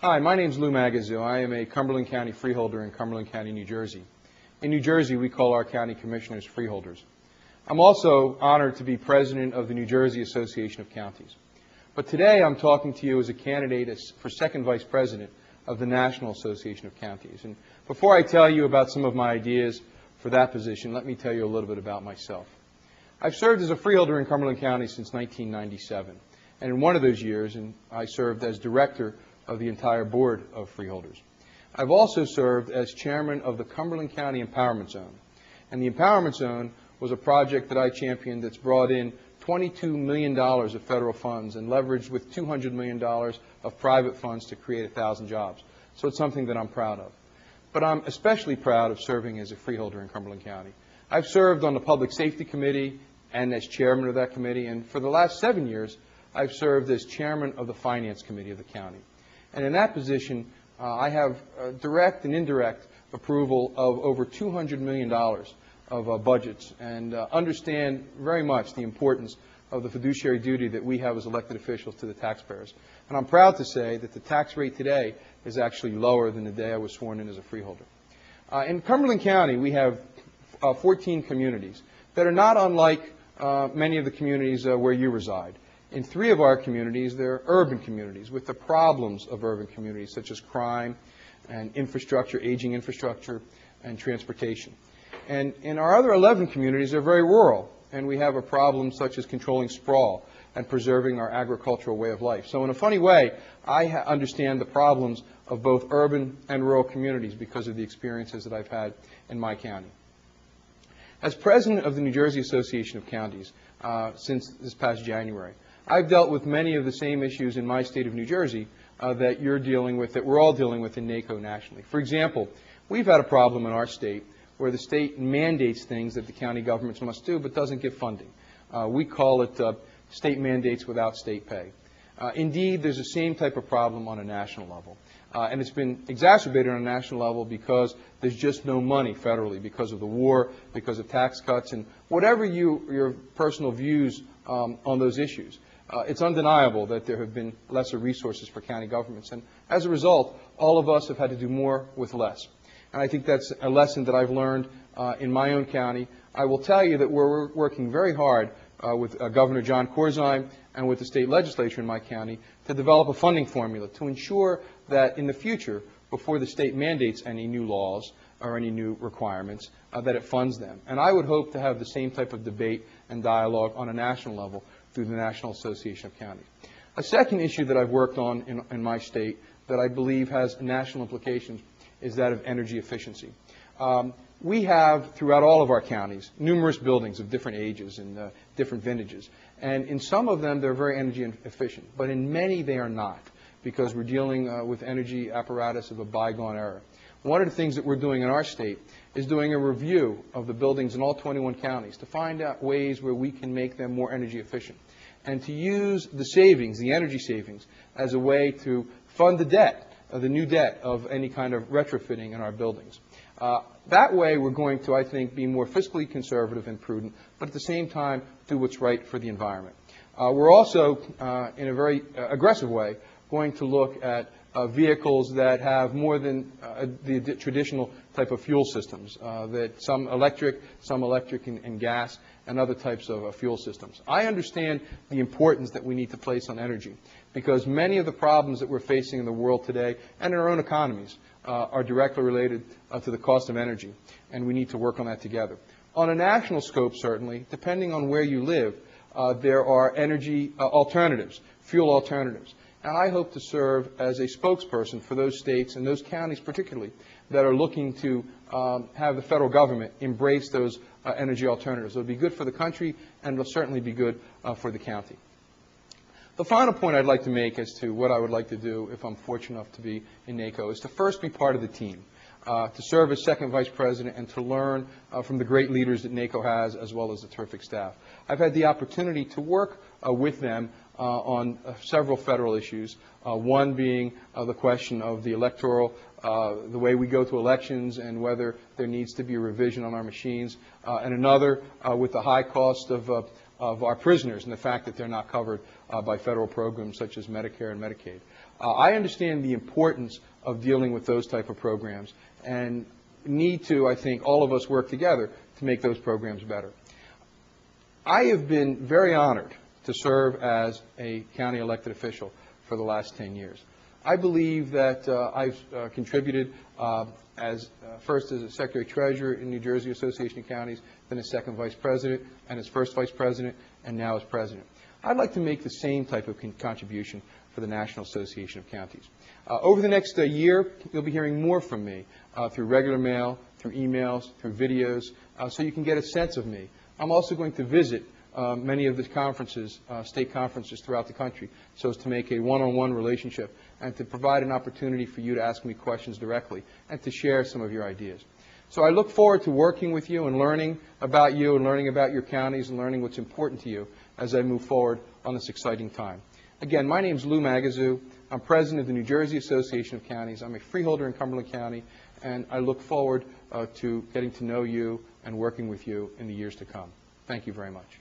Hi, my name is Magazzu. I am a Cumberland County freeholder in Cumberland County, New Jersey. In New Jersey, we call our county commissioners freeholders. I'm also honored to be president of the New Jersey Association of Counties. But today I'm talking to you as a candidate for second vice president of the National Association of Counties. And before I tell you about some of my ideas for that position, let me tell you a little bit about myself. I've served as a freeholder in Cumberland County since 1997. And in one of those years, I served as director of the entire board of freeholders. I've also served as chairman of the Cumberland County Empowerment Zone. And the Empowerment Zone was a project that I championed that's brought in $22 million of federal funds and leveraged with $200 million of private funds to create 1,000 jobs. So it's something that I'm proud of. But I'm especially proud of serving as a freeholder in Cumberland County. I've served on the Public Safety Committee and as chairman of that committee, and for the last 7 years, I've served as chairman of the Finance Committee of the county. And in that position, I have direct and indirect approval of over $200 million of budgets and understand very much the importance of the fiduciary duty that we have as elected officials to the taxpayers. And I'm proud to say that the tax rate today is actually lower than the day I was sworn in as a freeholder. In Cumberland County, we have 14 communities that are not unlike many of the communities where you reside. In 3 of our communities, they're urban communities with the problems of urban communities, such as crime and infrastructure, aging infrastructure, and transportation. And in our other 11 communities, they're very rural, and we have a problem such as controlling sprawl and preserving our agricultural way of life. So in a funny way, I understand the problems of both urban and rural communities because of the experiences that I've had in my county. As president of the New Jersey Association of Counties since this past January, I've dealt with many of the same issues in my state of New Jersey that you're dealing with, that we're all dealing with in NACO nationally. For example, we've had a problem in our state where the state mandates things that the county governments must do but doesn't give funding. We call it state mandates without state pay. Indeed, there's the same type of problem on a national level. And it's been exacerbated on a national level because there's just no money federally because of the war, because of tax cuts, and whatever your personal views on those issues. It's undeniable that there have been lesser resources for county governments. And as a result, all of us have had to do more with less. And I think that's a lesson that I've learned in my own county. I will tell you that we're working very hard with Governor John Corzine and with the state legislature in my county to develop a funding formula to ensure that in the future, before the state mandates any new laws or any new requirements, that it funds them. And I would hope to have the same type of debate and dialogue on a national level through the National Association of Counties. A second issue that I've worked on in my state that I believe has national implications is that of energy efficiency. We have, throughout all of our counties, numerous buildings of different ages and different vintages. And in some of them, they're very energy efficient. But in many, they are not, because we're dealing with energy apparatus of a bygone era. One of the things that we're doing in our state is doing a review of the buildings in all 21 counties to find out ways where we can make them more energy efficient and to use the savings, the energy savings, as a way to fund the debt, the new debt of any kind of retrofitting in our buildings. That way, we're going to, I think, be more fiscally conservative and prudent, but at the same time, do what's right for the environment. We're also, in a very aggressive way, going to look at vehicles that have more than the traditional type of fuel systems, that some electric and gas, and other types of fuel systems. I understand the importance that we need to place on energy, because many of the problems that we're facing in the world today and in our own economies are directly related to the cost of energy, and we need to work on that together. On a national scope, certainly, depending on where you live, there are energy alternatives, fuel alternatives. And I hope to serve as a spokesperson for those states and those counties particularly that are looking to have the federal government embrace those energy alternatives. It will be good for the country, and it will certainly be good for the county. The final point I'd like to make as to what I would like to do if I'm fortunate enough to be in NACO is to first be part of the team, to serve as second vice president and to learn from the great leaders that NACO has, as well as the terrific staff. I've had the opportunity to work with them on several federal issues, one being the question of the electoral, the way we go to elections and whether there needs to be a revision on our machines, and another with the high cost of our prisoners and the fact that they're not covered by federal programs such as Medicare and Medicaid. I understand the importance of dealing with those type of programs and need to, I think, all of us work together to make those programs better. I have been very honored to serve as a county elected official for the last 10 years. I believe that I've contributed first as a Secretary-Treasurer in New Jersey Association of Counties, then as second Vice President, and as first Vice President, and now as President. I'd like to make the same type of contribution for the National Association of Counties. Over the next year, you'll be hearing more from me through regular mail, through emails, through videos, so you can get a sense of me. I'm also going to visit many of the conferences, state conferences throughout the country, so as to make a one-on-one relationship and to provide an opportunity for you to ask me questions directly and to share some of your ideas. So I look forward to working with you and learning about you and learning about your counties and learning what's important to you as I move forward on this exciting time. Again, my name is Lou Magazzu. I'm president of the New Jersey Association of Counties. I'm a freeholder in Cumberland County, and I look forward to getting to know you and working with you in the years to come. Thank you very much.